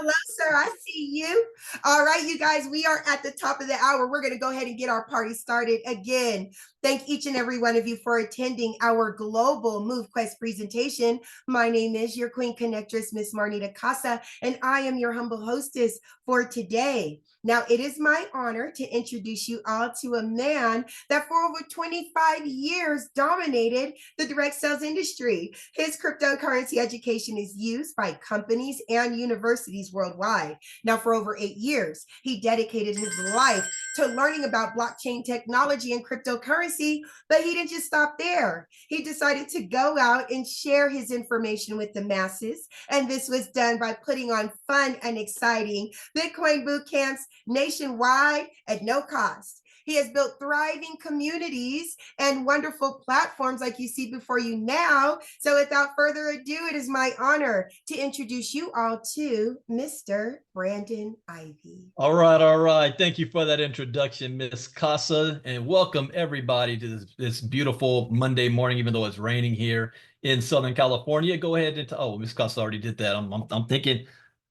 Hello, sir. I see you. All right, you guys, we are at the top of the hour. We're going to go ahead and get our party started again. Thank each and every one of you for attending our global MoveQuest presentation. My name is your Queen Connectress, Miss Marnita Casa, and I am your humble hostess for today. Now, it is my honor to introduce you all to a man that for over 25 years dominated the direct sales industry. His cryptocurrency education is used by companies and universities worldwide. Now, for over 8 years, he dedicated his life to learning about blockchain technology and cryptocurrency, but he didn't just stop there. He decided to go out and share his information with the masses, and this was done by putting on fun and exciting Bitcoin boot camps nationwide at no cost. He has built thriving communities and wonderful platforms like you see before you now. So without further ado, it is my honor to introduce you all to Mr. Brandon Ivey. All right. Thank you for that introduction, Miss Casa, and welcome everybody to this beautiful Monday morning, even though it's raining here in Southern California. Go ahead and, Miss Casa already did that. I'm thinking,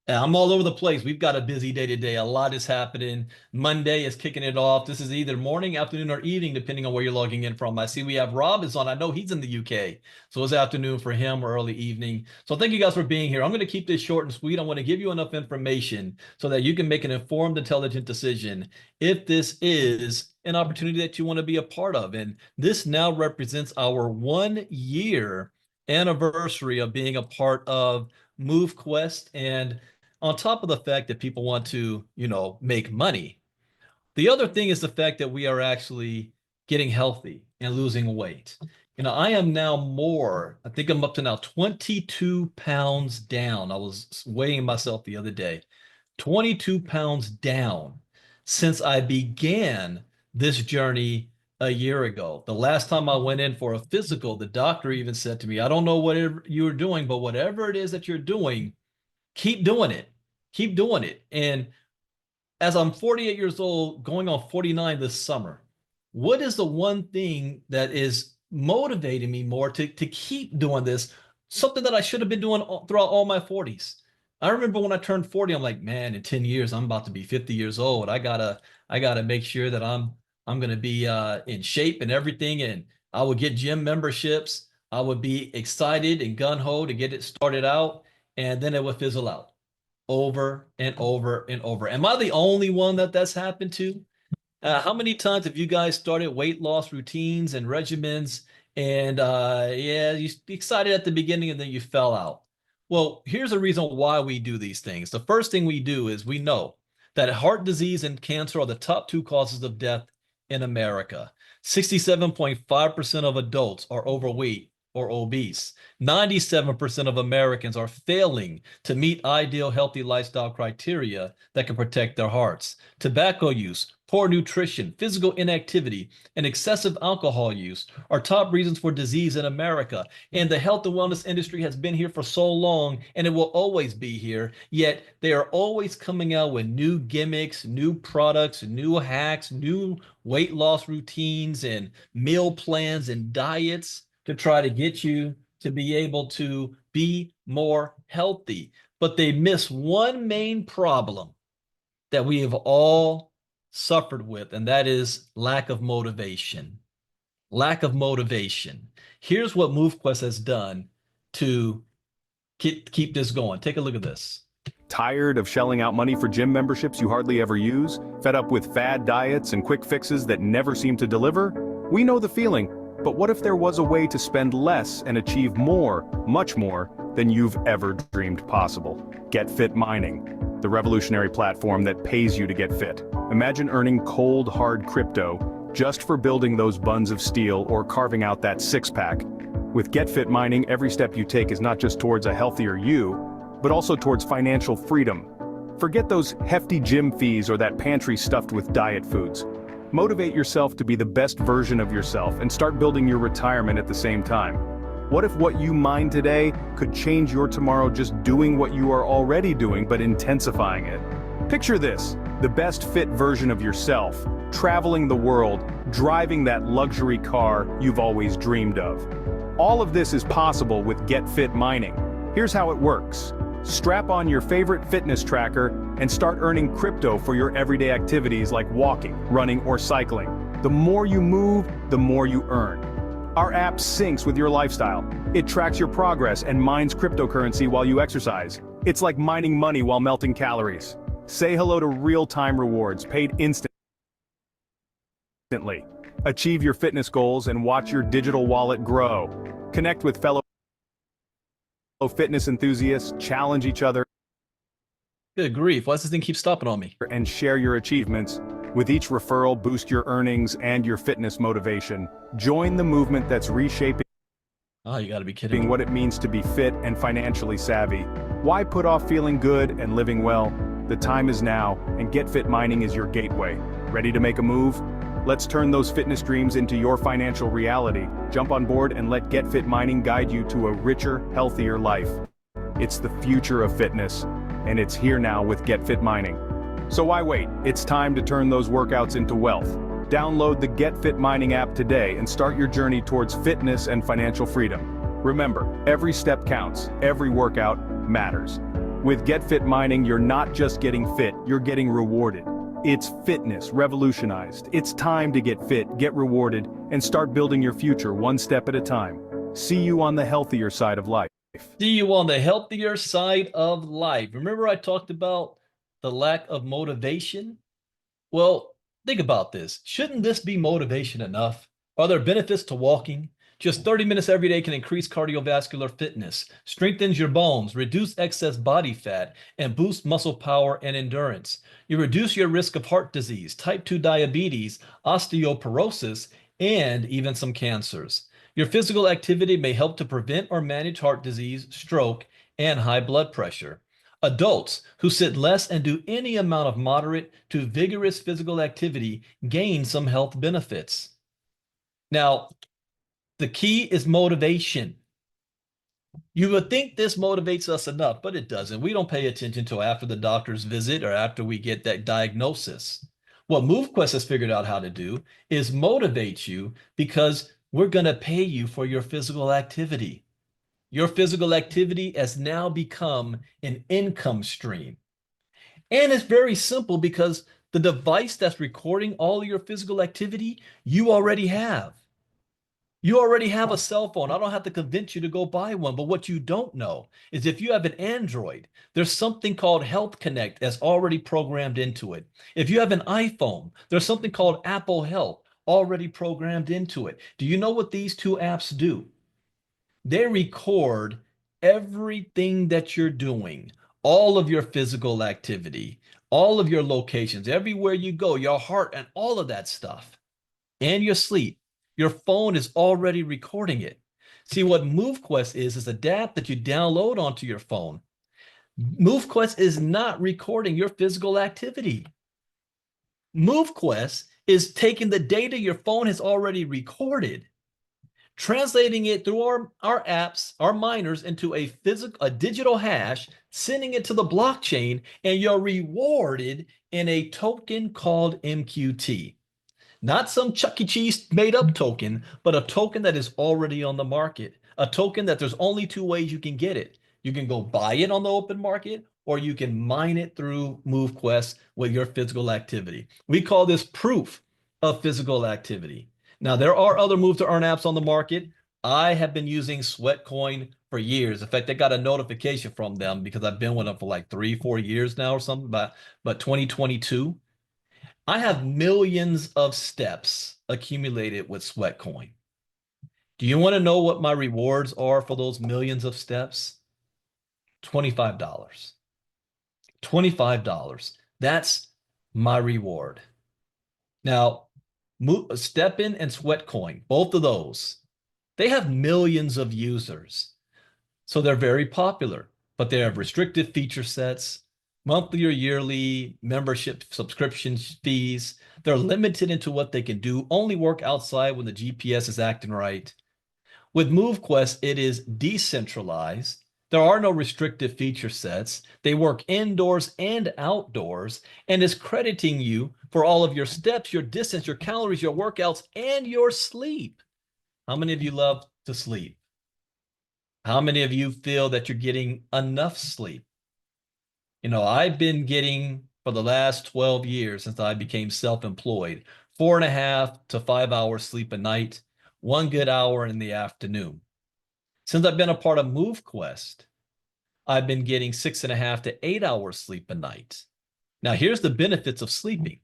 I'm all over the place. We've got a busy day today. A lot is happening. Monday is kicking it off. This is either morning, afternoon, or evening, depending on where you're logging in from. I see we have Rob is on. I know he's in the UK, so it's afternoon for him or early evening. So thank you guys for being here. I'm going to keep this short and sweet. I want to give you enough information so that you can make an informed, intelligent decision if this is an opportunity that you want to be a part of. And this now represents our 1-year anniversary of being a part of MoveQuest, and on top of the fact that people want to, make money, the other thing is the fact that we are actually getting healthy and losing weight. I am now I think I'm up to now 22 pounds down. I was weighing myself the other day, 22 pounds down since I began this journey a year ago. The last time I went in for a physical, the doctor even said to me, I don't know what you're doing, but whatever it is that you're doing, keep doing it. Keep doing it. And as I'm 48 years old, going on 49 this summer, what is the one thing that is motivating me more to keep doing this? Something that I should have been doing throughout all my 40s. I remember when I turned 40, I'm like, man, in 10 years, I'm about to be 50 years old. I gotta make sure that I'm going to be in shape and everything. And I would get gym memberships. I would be excited and gung-ho to get it started out. And then it would fizzle out over and over and over. Am I the only one that's happened to? How many times have you guys started weight loss routines and regimens and you excited at the beginning and then you fell out? Well, here's the reason why we do these things. The first thing we do is we know that heart disease and cancer are the top 2 causes of death in America. 67.5% of adults are overweight or obese. 97% of Americans are failing to meet ideal healthy lifestyle criteria that can protect their hearts. Tobacco use, poor nutrition, physical inactivity, and excessive alcohol use are top reasons for disease in America. And the health and wellness industry has been here for so long, and it will always be here, yet they are always coming out with new gimmicks, new products, new hacks, new weight loss routines, and meal plans and diets to try to get you to be able to be more healthy. But they miss one main problem that we have all suffered with, and that is lack of motivation. Lack of motivation. Here's what MoveQuest has done to keep this going. Take a look at this. Tired of shelling out money for gym memberships you hardly ever use? Fed up with fad diets and quick fixes that never seem to deliver? We know the feeling. But what if there was a way to spend less and achieve more, much more, than you've ever dreamed possible? Get Fit Mining, the revolutionary platform that pays you to get fit. Imagine earning cold, hard crypto just for building those buns of steel or carving out that six-pack. With Get Fit Mining, every step you take is not just towards a healthier you, but also towards financial freedom. Forget those hefty gym fees or that pantry stuffed with diet foods. Motivate yourself to be the best version of yourself and start building your retirement at the same time. What if what you mine today could change your tomorrow just doing what you are already doing but intensifying it? Picture this, the best fit version of yourself, traveling the world, driving that luxury car you've always dreamed of. All of this is possible with Get Fit Mining. Here's how it works. Strap on your favorite fitness tracker and start earning crypto for your everyday activities like walking, running, or cycling. The more you move, the more you earn. Our app syncs with your lifestyle. It tracks your progress and mines cryptocurrency while you exercise. It's like mining money while melting calories. Say hello to real-time rewards paid instantly. Achieve your fitness goals and watch your digital wallet grow. Connect with fellow fitness enthusiasts, challenge each other, Good grief, why does this thing keep stopping on me? and share your achievements. With each referral, boost your earnings and your fitness motivation. Join the movement that's reshaping Oh, you gotta be kidding me. what it means to be fit and financially savvy. Why put off feeling good and living well? The time is now, and Get Fit Mining is your gateway. Ready to make a move? Let's turn those fitness dreams into your financial reality. Jump on board and let Get Fit Mining guide you to a richer, healthier life. It's the future of fitness, and it's here now with Get Fit Mining. So why wait? It's time to turn those workouts into wealth. Download the Get Fit Mining app today and start your journey towards fitness and financial freedom. Remember, every step counts, every workout matters. With Get Fit Mining, you're not just getting fit, you're getting rewarded. It's fitness revolutionized. It's time to get fit, get rewarded, and start building your future one step at a time. See you on the healthier side of life. See you on the healthier side of life. Remember I talked about the lack of motivation? Well, think about this. Shouldn't this be motivation enough? Are there benefits to walking? Just 30 minutes every day can increase cardiovascular fitness, strengthens your bones, reduce excess body fat, and boost muscle power and endurance. You reduce your risk of heart disease, type 2 diabetes, osteoporosis, and even some cancers. Your physical activity may help to prevent or manage heart disease, stroke, and high blood pressure. Adults who sit less and do any amount of moderate to vigorous physical activity gain some health benefits. Now, the key is motivation. You would think this motivates us enough, but it doesn't. We don't pay attention until after the doctor's visit or after we get that diagnosis. What MoveQuest has figured out how to do is motivate you because we're going to pay you for your physical activity. Your physical activity has now become an income stream. And it's very simple because the device that's recording all of your physical activity, you already have. You already have a cell phone. I don't have to convince you to go buy one. But what you don't know is if you have an Android, there's something called Health Connect that's already programmed into it. If you have an iPhone, there's something called Apple Health already programmed into it. Do you know what these two apps do? They record everything that you're doing, all of your physical activity, all of your locations, everywhere you go, your heart and all of that stuff, and your sleep. Your phone is already recording it. See, what MoveQuest is a app that you download onto your phone. MoveQuest is not recording your physical activity. MoveQuest is taking the data your phone has already recorded, translating it through our apps, our miners, into a digital hash, sending it to the blockchain, and you're rewarded in a token called MQT. Not some Chuck E. Cheese made up token, but a token that is already on the market. A token that there's only two ways you can get it. You can go buy it on the open market, or you can mine it through MoveQuest with your physical activity. We call this proof of physical activity. Now, there are other move to earn apps on the market. I have been using Sweatcoin for years. In fact, I got a notification from them because I've been with them for like 3-4 years now or something, but 2022. I have millions of steps accumulated with Sweatcoin. Do you want to know what my rewards are for those millions of steps? $25. $25. That's my reward. Now, StepN and Sweatcoin, both of those, they have millions of users. So they're very popular, but they have restricted feature sets, monthly or yearly membership subscription fees. They're limited into what they can do, only work outside when the GPS is acting right. With MoveQuest, it is decentralized. There are no restrictive feature sets. They work indoors and outdoors, and is crediting you for all of your steps, your distance, your calories, your workouts, and your sleep. How many of you love to sleep? How many of you feel that you're getting enough sleep? I've been getting for the last 12 years since I became self-employed, 4.5 to 5 hours sleep a night, 1 good hour in the afternoon. Since I've been a part of MoveQuest, I've been getting 6.5 to 8 hours sleep a night. Now, here's the benefits of sleeping.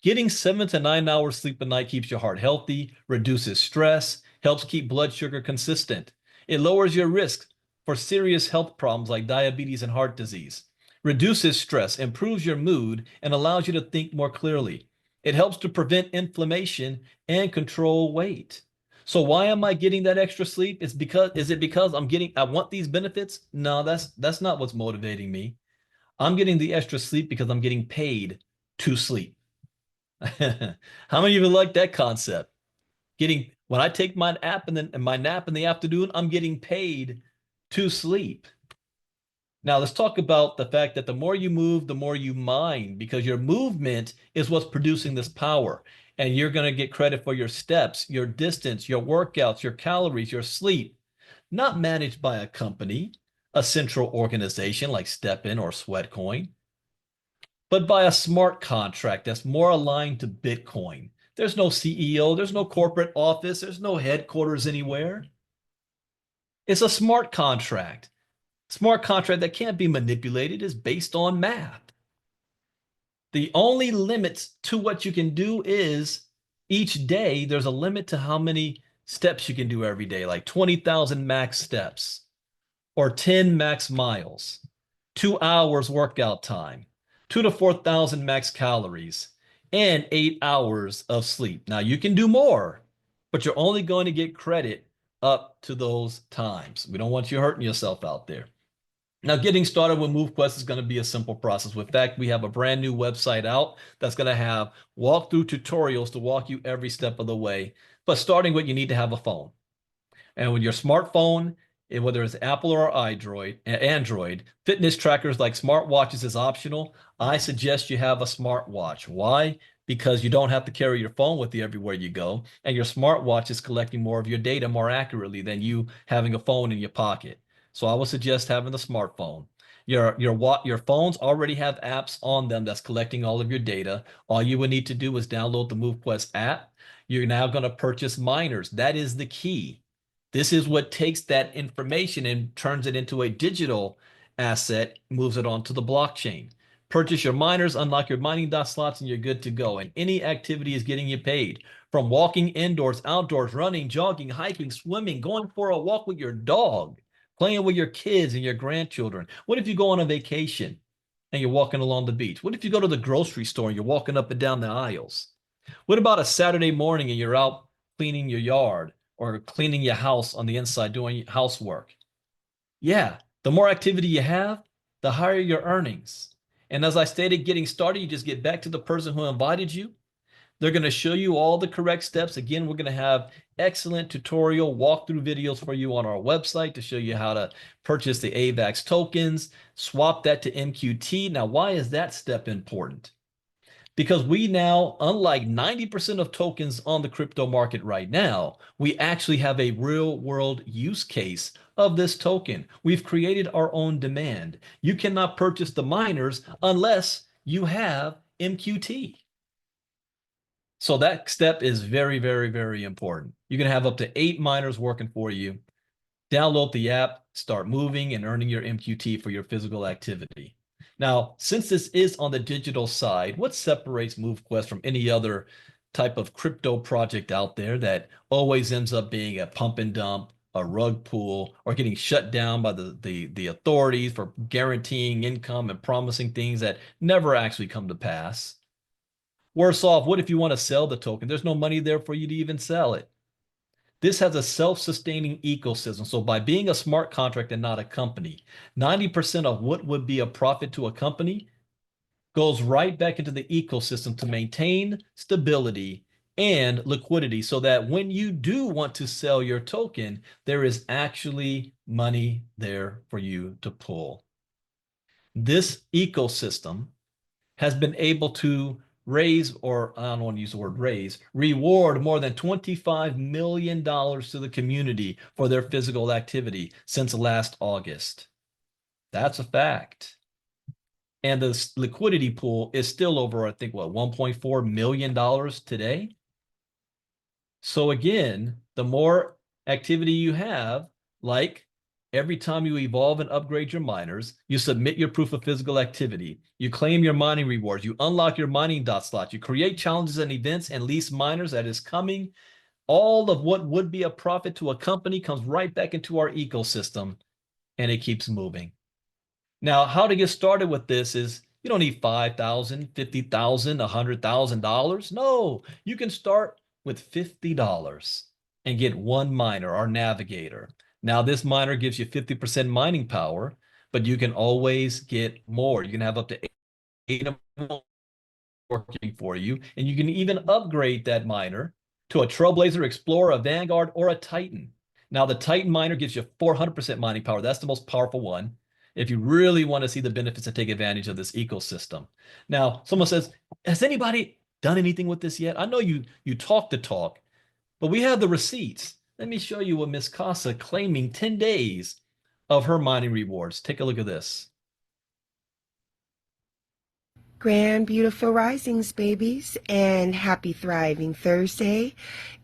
Getting 7 to 9 hours sleep a night keeps your heart healthy, reduces stress, helps keep blood sugar consistent. It lowers your risk for serious health problems like diabetes and heart disease, reduces stress, improves your mood, and allows you to think more clearly. It helps to prevent inflammation and control weight. So why am I getting that extra sleep? Is it because I want these benefits? No, that's not what's motivating me. I'm getting the extra sleep because I'm getting paid to sleep. How many of you like that concept? When I take my nap in the afternoon, I'm getting paid to sleep. Now let's talk about the fact that the more you move, the more you mine, because your movement is what's producing this power. And you're going to get credit for your steps, your distance, your workouts, your calories, your sleep, not managed by a company, a central organization like StepN or Sweatcoin, but by a smart contract that's more aligned to Bitcoin. There's no CEO, there's no corporate office, there's no headquarters anywhere. It's a smart contract. Smart contract that can't be manipulated, is based on math. The only limits to what you can do is each day there's a limit to how many steps you can do every day, like 20,000 max steps or 10 max miles, 2 hours workout time, 2 to 4,000 max calories, and 8 hours of sleep. Now you can do more, but you're only going to get credit up to those times. We don't want you hurting yourself out there. Now, getting started with MoveQuest is going to be a simple process. In fact, we have a brand new website out that's going to have walkthrough tutorials to walk you every step of the way. But starting with, you need to have a phone. And with your smartphone, whether it's Apple or Android, fitness trackers like smartwatches is optional. I suggest you have a smartwatch. Why? Because you don't have to carry your phone with you everywhere you go, and your smartwatch is collecting more of your data more accurately than you having a phone in your pocket. So I would suggest having the smartphone. Your phones already have apps on them that's collecting all of your data. All you would need to do is download the MoveQuest app. You're now going to purchase miners. That is the key. This is what takes that information and turns it into a digital asset, moves it onto the blockchain. Purchase your miners, unlock your mining dot slots, and you're good to go. And any activity is getting you paid. From walking indoors, outdoors, running, jogging, hiking, swimming, going for a walk with your dog, playing with your kids and your grandchildren. What if you go on a vacation and you're walking along the beach? What if you go to the grocery store and you're walking up and down the aisles? What about a Saturday morning and you're out cleaning your yard or cleaning your house on the inside, doing housework? Yeah, the more activity you have, the higher your earnings. And as I stated, getting started, you just get back to the person who invited you. They're going to show you all the correct steps. Again, we're going to have excellent tutorial walkthrough videos for you on our website to show you how to purchase the AVAX tokens, swap that to MQT. Now, why is that step important? Because we now, unlike 90% of tokens on the crypto market right now, we actually have a real world use case of this token. We've created our own demand. You cannot purchase the miners unless you have MQT. So that step is very, very, very important. You can have up to 8 miners working for you. Download the app, start moving and earning your MQT for your physical activity. Now, since this is on the digital side, what separates MoveQuest from any other type of crypto project out there that always ends up being a pump and dump, a rug pull, or getting shut down by the authorities for guaranteeing income and promising things that never actually come to pass? Worse off, what if you want to sell the token? There's no money there for you to even sell it. This has a self-sustaining ecosystem. So by being a smart contract and not a company, 90% of what would be a profit to a company goes right back into the ecosystem to maintain stability and liquidity so that when you do want to sell your token, there is actually money there for you to pull. This ecosystem has been able to raise, or I don't want to use the word raise, reward more than $25 million to the community for their physical activity since last August. That's a fact. And the liquidity pool is still over, I think, what, $1.4 million today. So again, the more activity you have, like every time you evolve and upgrade your miners, you submit your proof of physical activity, you claim your mining rewards, you unlock your mining dot slots, you create challenges and events and lease miners that is coming. All of what would be a profit to a company comes right back into our ecosystem, and it keeps moving. Now, how to get started with this is you don't need $5,000, $50,000, $100,000. No, you can start with $50 and get one miner, our navigator. Now, this miner gives you 50% mining power, but you can always get more. You can have up to 8 of them working for you, and you can even upgrade that miner to a Trailblazer, Explorer, a Vanguard, or a Titan. Now, the Titan miner gives you 400% mining power. That's the most powerful one if you really want to see the benefits and take advantage of this ecosystem. Now, someone says, has anybody done anything with this yet? I know you talk the talk, but we have the receipts. Let me show you what Miss Casa claiming 10 days of her mining rewards. Take a look at this. Grand beautiful risings, babies, and happy thriving Thursday.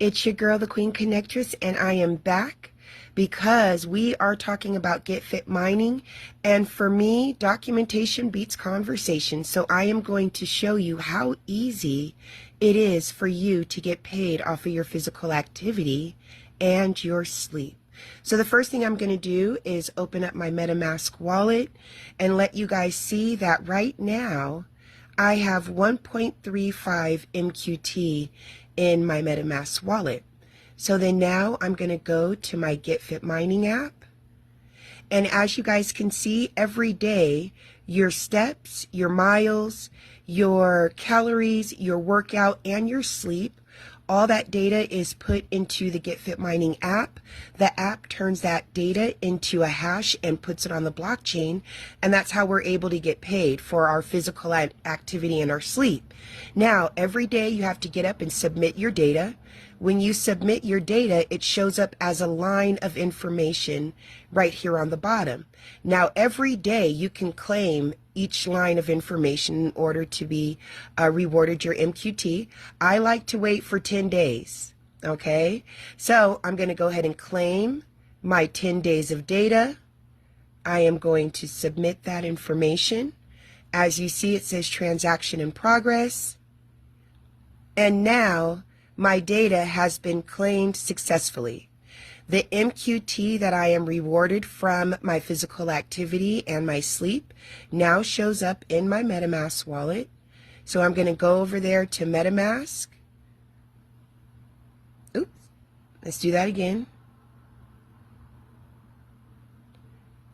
It's your girl, the Queen Connectress, and I am back because we are talking about Get Fit Mining. And for me, documentation beats conversation. So I am going to show you how easy it is for you to get paid off of your physical activity and your sleep. So the first thing I'm going to do is open up my MetaMask wallet and let you guys see that right now I have 1.35 MQT in my MetaMask wallet. So then now I'm going to go to my Get Fit Mining app. And as you guys can see, every day, your steps, your miles, your calories, your workout, and your sleep, all that data is put into the Get Fit Mining app. The app turns that data into a hash and puts it on the blockchain, and that's how we're able to get paid for our physical activity and our sleep. Now, every day you have to get up and submit your data. When you submit your data, it shows up as a line of information right here on the bottom. Now, every day you can claim each line of information in order to be rewarded your MQT. I like to wait for 10 days, okay? So I'm going to go ahead and claim my 10 days of data. I am going to submit that information. As you see, it says transaction in progress. And now my data has been claimed successfully. The MQT that I am rewarded from my physical activity and my sleep now shows up in my MetaMask wallet. So I'm going to go over there to MetaMask. Oops, let's do that again.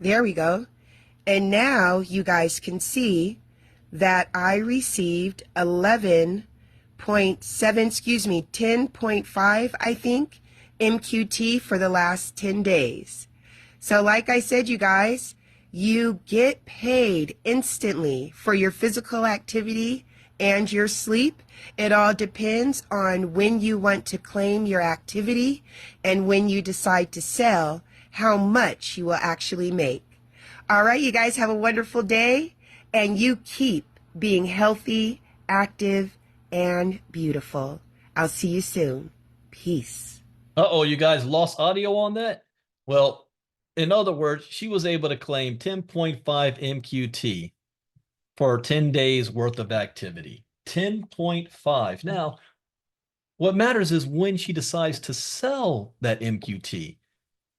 There we go. And now you guys can see that I received 10.5, I think, MQT for the last 10 days. So like I said, you guys, you get paid instantly for your physical activity and your sleep. It all depends on when you want to claim your activity and when you decide to sell, how much you will actually make. All right, you guys have a wonderful day, and you keep being healthy, active, and beautiful. I'll see you soon. Peace. Uh-oh, you guys lost audio on that? Well, in other words, she was able to claim 10.5 MQT for 10 days worth of activity. 10.5. Now, what matters is when she decides to sell that MQT.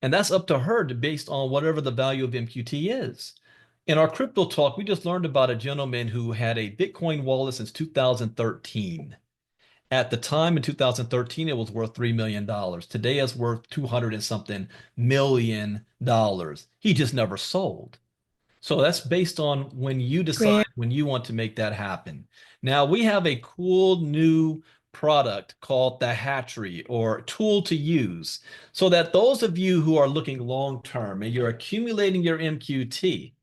And that's up to her based on whatever the value of MQT is. In our crypto talk, we just learned about a gentleman who had a Bitcoin wallet since 2013. At the time in 2013, it was worth $3 million. Today it's worth 200 and something million dollars. He just never sold. So that's based on when you decide when you want to make that happen. Now we have a cool new product called the Hatchery, or tool to use, so that those of you who are looking long term and you're accumulating your MQT,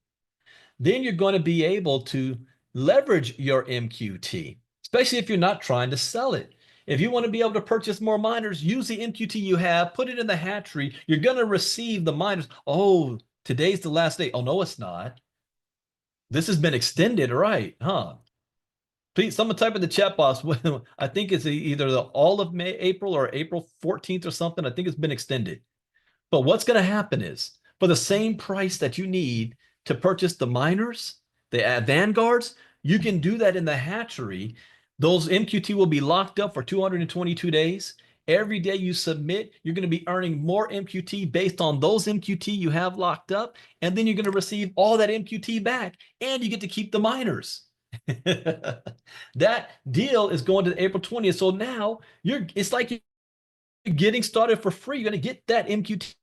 then you're going to be able to leverage your MQT, especially if you're not trying to sell it. If you want to be able to purchase more miners, use the MQT you have, put it in the hatchery. You're going to receive the miners. Oh, today's the last day. Oh, no, it's not. This has been extended, right? Huh? Please, someone type in the chat box. I think it's either the all of May, April, or April 14th or something. I think it's been extended. But what's going to happen is for the same price that you need to purchase the miners, the Vanguards, you can do that in the hatchery. Those MQT will be locked up for 222 days. Every day you submit, you're going to be earning more MQT based on those MQT you have locked up. And then you're going to receive all that MQT back and you get to keep the miners. That deal is going to April 20th. So now it's like you're getting started for free. You're going to get that MQT.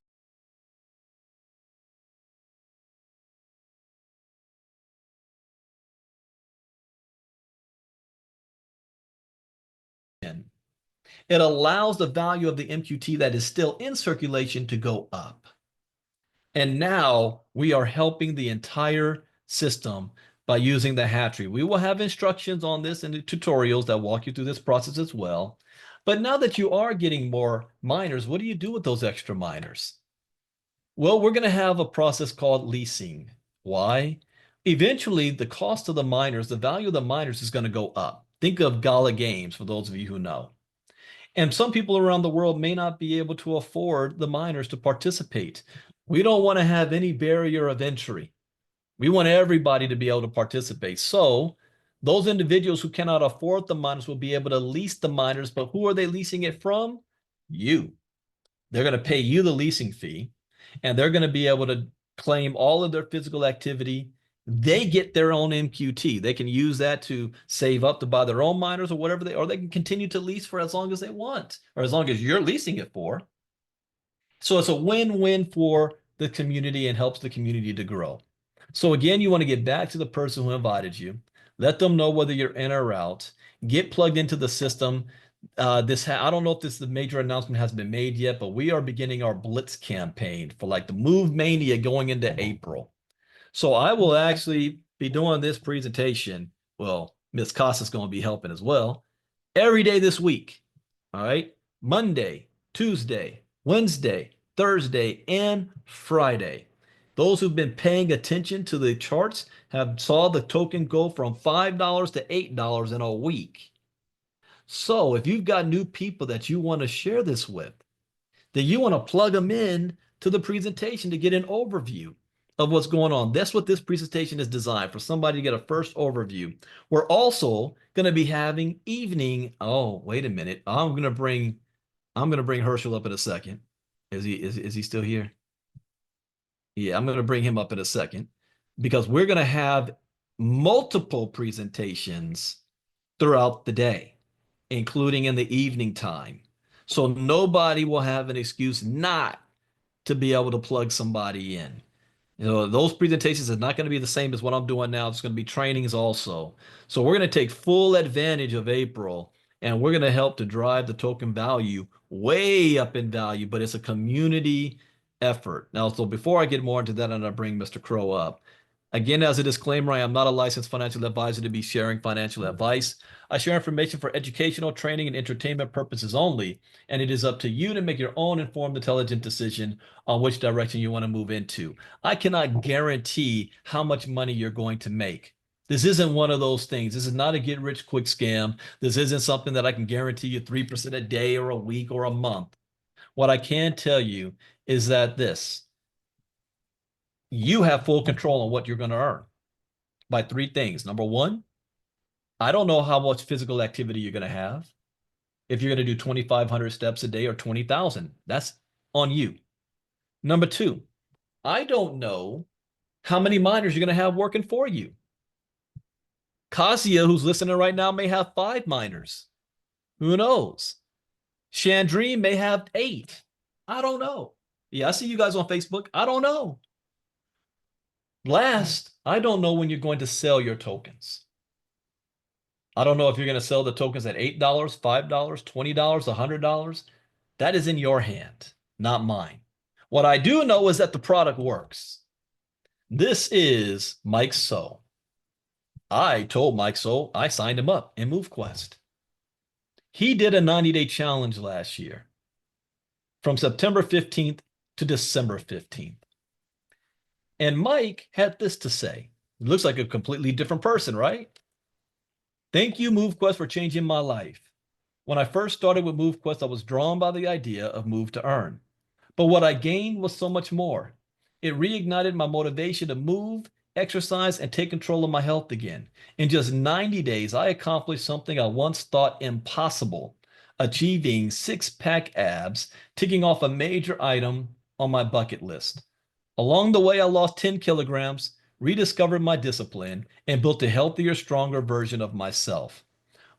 It allows the value of the MQT that is still in circulation to go up. And now we are helping the entire system by using the hatchery. We will have instructions on this in the tutorials that walk you through this process as well. But now that you are getting more miners, what do you do with those extra miners? Well, we're going to have a process called leasing. Why? Eventually, the cost of the miners, the value of the miners is going to go up. Think of Gala Games, for those of you who know. And some people around the world may not be able to afford the miners to participate. We don't want to have any barrier of entry. We want everybody to be able to participate. So those individuals who cannot afford the miners will be able to lease the miners, but who are they leasing it from? You. They're going to pay you the leasing fee, and they're going to be able to claim all of their physical activity. They get their own MQT. They can use that to save up to buy their own miners or whatever or they can continue to lease for as long as they want, or as long as you're leasing it for. So it's a win-win for the community and helps the community to grow. So again, you want to get back to the person who invited you, let them know whether you're in or out, get plugged into the system. I don't know if the major announcement has been made yet, but we are beginning our Blitz campaign for like the Move Mania going into April. So I will actually be doing this presentation. Well, Ms. Costa's going to be helping as well every day this week. All right. Monday, Tuesday, Wednesday, Thursday, and Friday. Those who've been paying attention to the charts have saw the token go from $5 to $8 in a week. So if you've got new people that you want to share this with, then you want to plug them in to the presentation to get an overview of what's going on. That's what this presentation is designed for, somebody to get a first overview. We're also going to be having evening. Oh, wait a minute. I'm going to bring Herschel up in a second. Is he still here? Yeah, I'm going to bring him up in a second because we're going to have multiple presentations throughout the day, including in the evening time. So nobody will have an excuse not to be able to plug somebody in. You know, those presentations are not going to be the same as what I'm doing now. It's going to be trainings also. So we're going to take full advantage of April, and we're going to help to drive the token value way up in value, but it's a community effort. Now, so before I get more into that, I'm going to bring Mr. Crow up. Again, as a disclaimer, I am not a licensed financial advisor to be sharing financial advice. I share information for educational, training, and entertainment purposes only, and it is up to you to make your own informed, intelligent decision on which direction you want to move into. I cannot guarantee how much money you're going to make. This isn't one of those things. This is not a get-rich-quick scam. This isn't something that I can guarantee you 3% a day or a week or a month. What I can tell you is that you have full control on what you're going to earn by three things. Number one, I don't know how much physical activity you're going to have. If you're going to do 2,500 steps a day or 20,000, that's on you. Number two, I don't know how many miners you're going to have working for you. Kasia, who's listening right now, may have 5 miners. Who knows? Chandrine may have 8. I don't know. Yeah, I see you guys on Facebook. I don't know. Last, I don't know when you're going to sell your tokens. I don't know if you're going to sell the tokens at $8, $5, $20, $100. That is in your hand, not mine. What I do know is that the product works. This is Mike So. I told Mike So I signed him up in MoveQuest. He did a 90-day challenge last year from September 15th to December 15th. And Mike had this to say. It looks like a completely different person, right? Thank you, MoveQuest, for changing my life. When I first started with MoveQuest, I was drawn by the idea of move to earn. But what I gained was so much more. It reignited my motivation to move, exercise, and take control of my health again. In just 90 days, I accomplished something I once thought impossible, achieving six-pack abs, ticking off a major item on my bucket list. Along the way, I lost 10 kilograms, rediscovered my discipline, and built a healthier, stronger version of myself.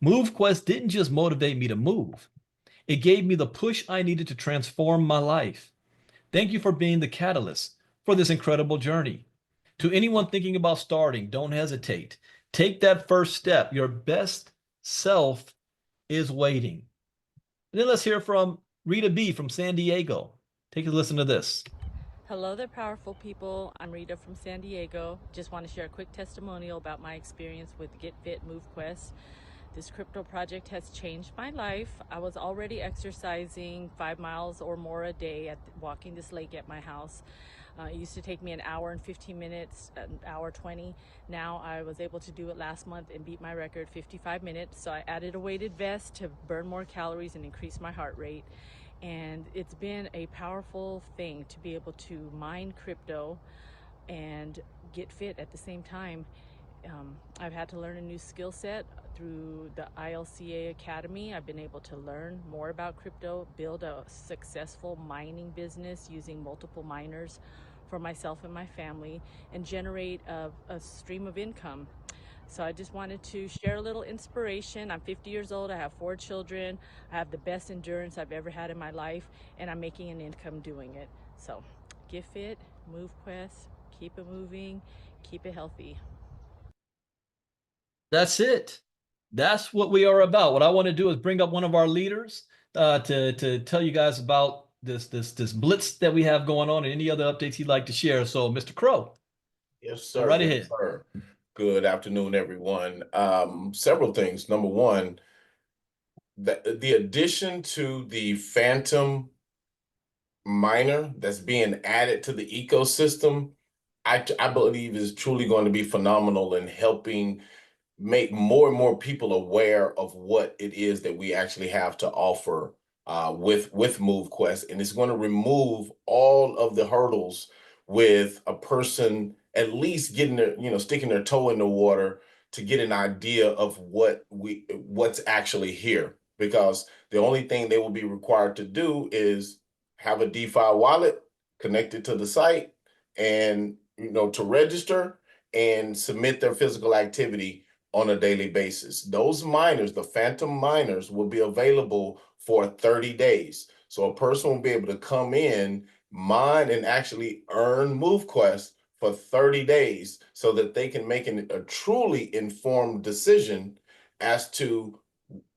MoveQuest didn't just motivate me to move. It gave me the push I needed to transform my life. Thank you for being the catalyst for this incredible journey. To anyone thinking about starting, don't hesitate. Take that first step. Your best self is waiting. And then let's hear from Rita B. from San Diego. Take a listen to this. Hello there, powerful people. I'm Rita from San Diego. Just want to share a quick testimonial about my experience with Get Fit MoveQuest. This crypto project has changed my life. I was already exercising 5 miles or more a day at walking this lake at my house. It used to take me an hour and 15 minutes, an hour 20. Now I was able to do it last month and beat my record 55 minutes. So I added a weighted vest to burn more calories and increase my heart rate. And it's been a powerful thing to be able to mine crypto and get fit at the same time. I've had to learn a new skill set through the ILCA Academy. I've been able to learn more about crypto, build a successful mining business using multiple miners for myself and my family, and generate a stream of income. So I just wanted to share a little inspiration. I'm 50 years old. I have 4 children. I have the best endurance I've ever had in my life, and I'm making an income doing it. So get fit, MoveQuest, keep it moving, keep it healthy. That's it. That's what we are about. What I want to do is bring up one of our leaders to tell you guys about this blitz that we have going on and any other updates he'd like to share. So, Mr. Crow, Yes, go sir. right Yes, ahead. sir. Good afternoon, everyone. Several things. Number one, the addition to the Phantom miner that's being added to the ecosystem, I believe is truly going to be phenomenal in helping make more and more people aware of what it is that we actually have to offer with MoveQuest, and it's going to remove all of the hurdles with a person at least getting their, sticking their toe in the water to get an idea of what's actually here. Because the only thing they will be required to do is have a DeFi wallet connected to the site, and to register and submit their physical activity on a daily basis. Those miners, the Phantom miners, will be available for 30 days. So a person will be able to come in, mine, and actually earn MoveQuest for 30 days so that they can make a truly informed decision as to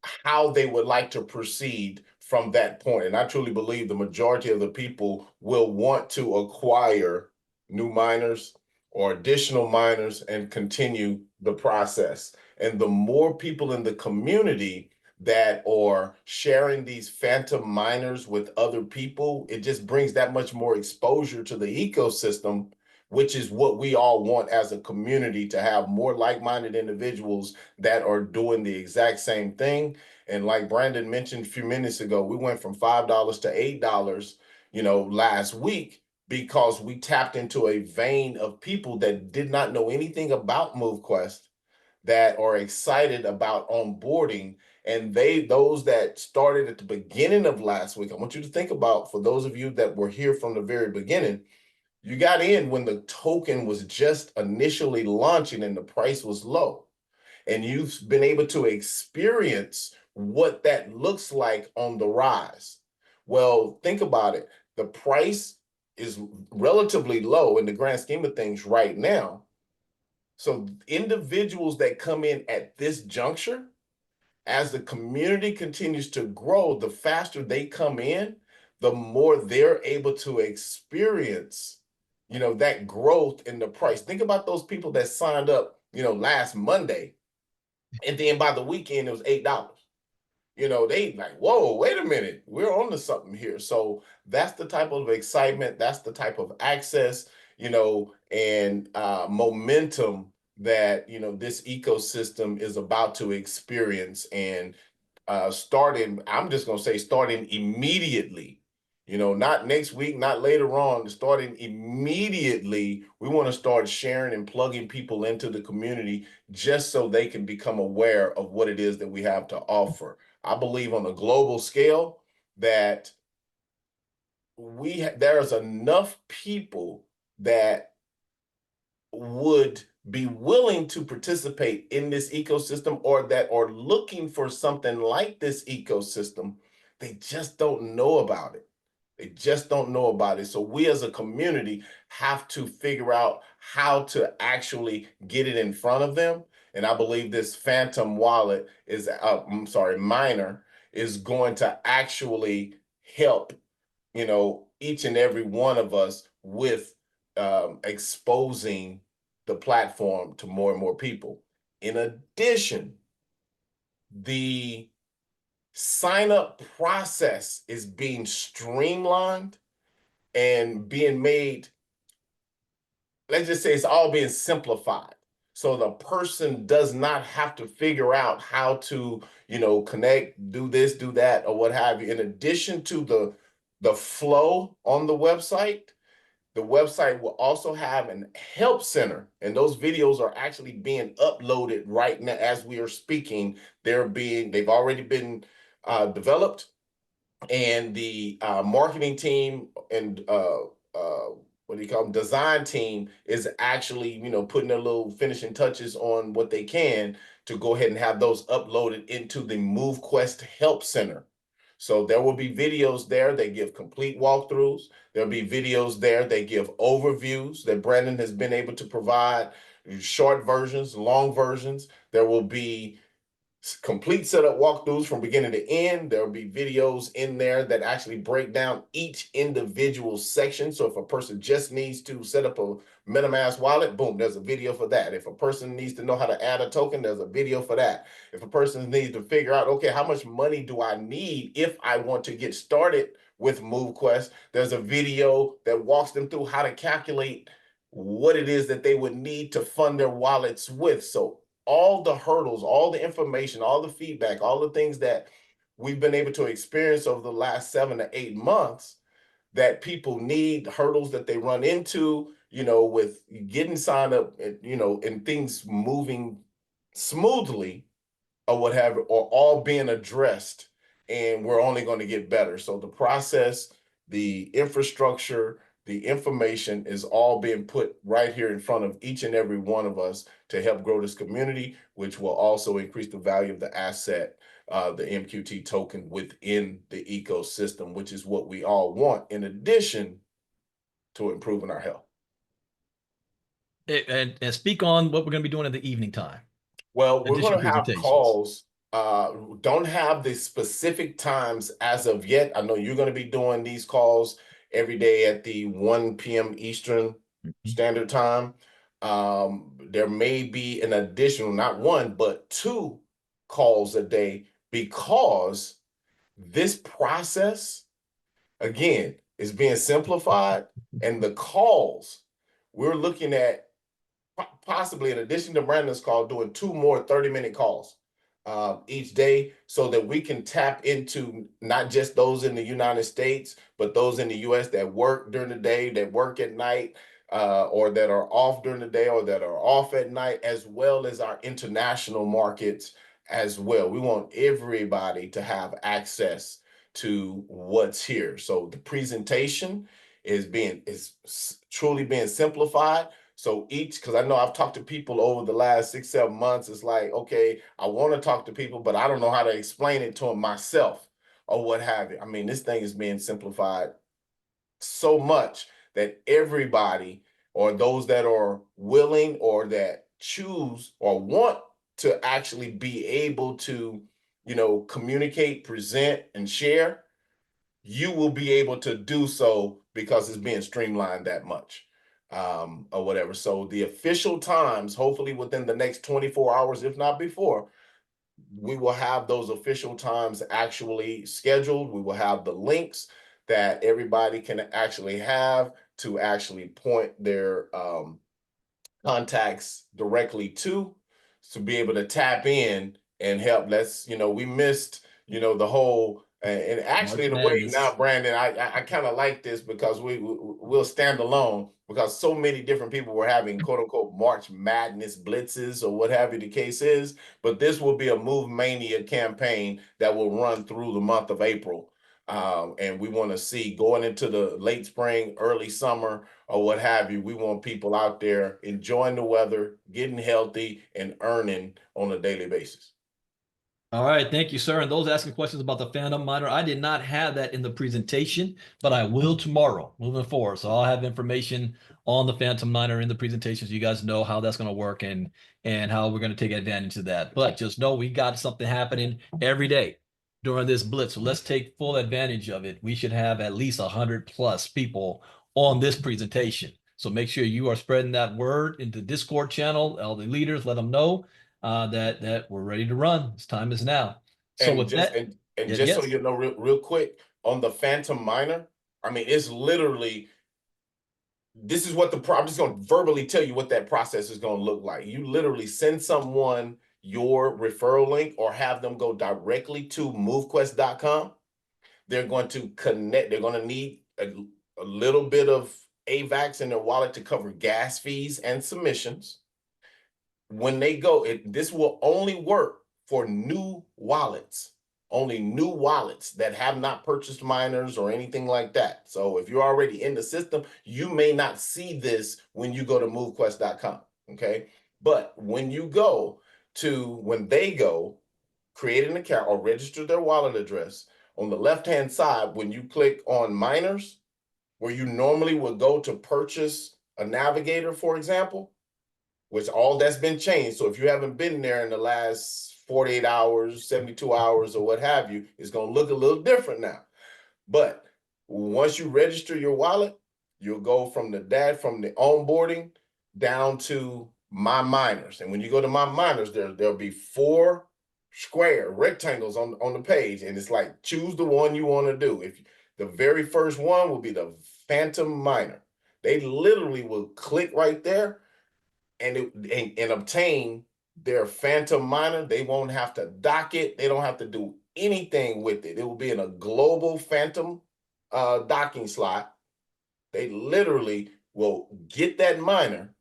how they would like to proceed from that point. And I truly believe the majority of the people will want to acquire new miners or additional miners and continue the process. And the more people in the community that are sharing these Phantom miners with other people, it just brings that much more exposure to the ecosystem, which is what we all want as a community, to have more like-minded individuals that are doing the exact same thing. And like Brandon mentioned a few minutes ago, we went from $5 to $8, last week, because we tapped into a vein of people that did not know anything about MoveQuest, that are excited about onboarding. And those that started at the beginning of last week, I want you to think about, for those of you that were here from the very beginning, you got in when the token was just initially launching and the price was low. And you've been able to experience what that looks like on the rise. Well, think about it. The price is relatively low in the grand scheme of things right now. So individuals that come in at this juncture, as the community continues to grow, the faster they come in, the more they're able to experience, that growth in the price. Think about those people that signed up, last Monday, and then by the weekend it was $8. They like, whoa, wait a minute, we're on to something here. So that's the type of excitement, that's the type of access, and momentum that, you know, this ecosystem is about to experience. And starting, I'm just going to say starting immediately, you know, not next week, not later on, starting immediately, we want to start sharing and plugging people into the community just so they can become aware of what it is that we have to offer. I believe on a global scale that there's enough people that would be willing to participate in this ecosystem or that are looking for something like this ecosystem. They just don't know about it. They just don't know about it. So we as a community have to figure out how to actually get it in front of them. And I believe this Phantom wallet is, miner is going to actually help, you know, each and every one of us with exposing the platform to more and more people. In addition, the sign up process is being streamlined and being made, let's just say it's all being simplified. So the person does not have to figure out how to, you know, connect, do this, do that, or what have you. In addition to the flow on the website will also have an help center, and those videos are actually being uploaded right now as we are speaking. They've already been developed, and the marketing team and what do you call them, design team is actually, you know, putting their little finishing touches on what they can to go ahead and have those uploaded into the MoveQuest Help Center. So there will be videos there. They give complete walkthroughs. There'll be videos there. They give overviews that Brandon has been able to provide, short versions, long versions. There will be complete setup walkthroughs from beginning to end. There'll be videos in there that actually break down each individual section. So if a person just needs to set up a MetaMask wallet, boom, there's a video for that. If a person needs to know how to add a token, there's a video for that. If a person needs to figure out, okay, how much money do I need if I want to get started with MoveQuest, there's a video that walks them through how to calculate what it is that they would need to fund their wallets with. So all the hurdles, all the information, all the feedback, all the things that we've been able to experience over the last 7 to 8 months that people need, hurdles that they run into, you know, with getting signed up, you know, and things moving smoothly or whatever, or all being addressed, and we're only going to get better. So the process, the infrastructure, the information is all being put right here in front of each and every one of us to help grow this community, which will also increase the value of the asset, the MQT token within the ecosystem, which is what we all want, in addition to improving our health. And speak on what we're going to be doing in the evening time. Well, we're going Additional to have presentations. calls. Don't have the specific times as of yet. I know you're going to be doing these calls every day at the 1 p.m. Eastern Standard Time. There may be an additional, not one, but 2 calls a day, because this process, again, is being simplified, and the calls, we're looking at possibly, in addition to Brandon's call, doing 2 more 30-minute calls each day, so that we can tap into not just those in the United States, but those in the US that work during the day, that work at night, or that are off during the day, or that are off at night, as well as our international markets as well. We want everybody to have access to what's here. So the presentation is truly being simplified. So because I know I've talked to people over the last 6, 7 months, it's like, okay, I want to talk to people, but I don't know how to explain it to them myself or what have you. I mean, this thing is being simplified so much that everybody, or those that are willing or that choose or want to actually be able to, you know, communicate, present, and share, you will be able to do so because it's being streamlined that much, or whatever. So the official times, hopefully within the next 24 hours, if not before, we will have those official times actually scheduled. We will have the links that everybody can actually have to actually point their contacts directly to be able to tap in and help. We missed, the whole, and actually in a way now, Brandon, I kind of like this because we'll stand alone because so many different people were having quote unquote March Madness blitzes or what have you the case is, but this will be a Move Mania campaign that will run through the month of April. And we want to see going into the late spring, early summer, or what have you. We want people out there enjoying the weather, getting healthy, and earning on a daily basis. All right, thank you, sir. And those asking questions about the Phantom Miner, I did not have that in the presentation, but I will tomorrow moving forward. So I'll have information on the Phantom Miner in the presentation so you guys know how that's going to work and how we're going to take advantage of that. But just know we got something happening every day during this blitz. So let's take full advantage of it. We should have at least 100+ people on this presentation. So make sure you are spreading that word into the Discord channel, all the leaders, let them know that we're ready to run. This time is now. So And with just that, and just so you know, real quick on the Phantom Miner, I mean, it's literally, this is what I'm just going to verbally tell you what that process is going to look like. You literally send someone your referral link or have them go directly to MoveQuest.com. They're going to connect. They're going to need a little bit of AVAX in their wallet to cover gas fees and submissions. When they go, this will only work for new wallets, only new wallets that have not purchased miners or anything like that. So if you're already in the system, you may not see this when you go to MoveQuest.com, okay? But when they go, create an account or register their wallet address, on the left-hand side, when you click on miners, where you normally would go to purchase a navigator, for example, which all that's been changed. So if you haven't been there in the last 48 hours, 72 hours, or what have you, it's going to look a little different now. But once you register your wallet, you'll go from the onboarding down to My Miners. And when you go to My Miners, there'll be 4 square rectangles on the page. And it's like, choose the one you want to do. If the very first one will be the Phantom Miner. They literally will click right there and obtain their Phantom Miner. They won't have to dock it. They don't have to do anything with it. It will be in a global Phantom docking slot. They literally will get that miner,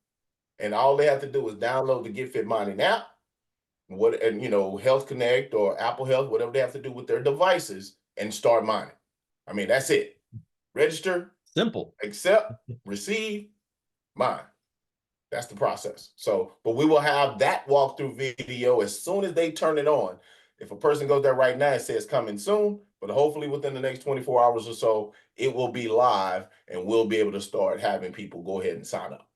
and all they have to do is download the Get Fit Mining app, Health Connect or Apple Health, whatever they have to do with their devices, and start mining. I mean, that's it. Register, simple, accept, receive, mine. That's the process. So, but we will have that walkthrough video as soon as they turn it on. If a person goes there right now, it says coming soon, but hopefully within the next 24 hours or so, it will be live and we'll be able to start having people go ahead and sign up.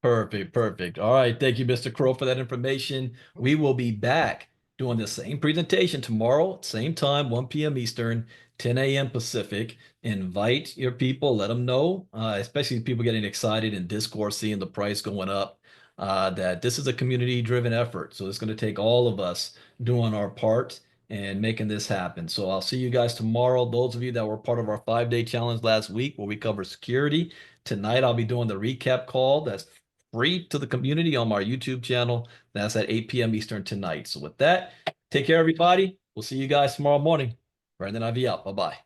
Perfect. All right. Thank you, Mr. Crow, for that information. We will be back doing the same presentation tomorrow, same time, 1 p.m. Eastern, 10 a.m. Pacific. Invite your people, let them know, especially people getting excited in Discord, seeing the price going up, that this is a community-driven effort. So it's going to take all of us doing our part and making this happen. So I'll see you guys tomorrow. Those of you that were part of our 5-day challenge last week where we cover security, tonight I'll be doing the recap call that's free to the community on my YouTube channel. That's at 8 p.m. Eastern tonight. So with that, take care, everybody. We'll see you guys tomorrow morning. Brandon Ivey out. Bye-bye.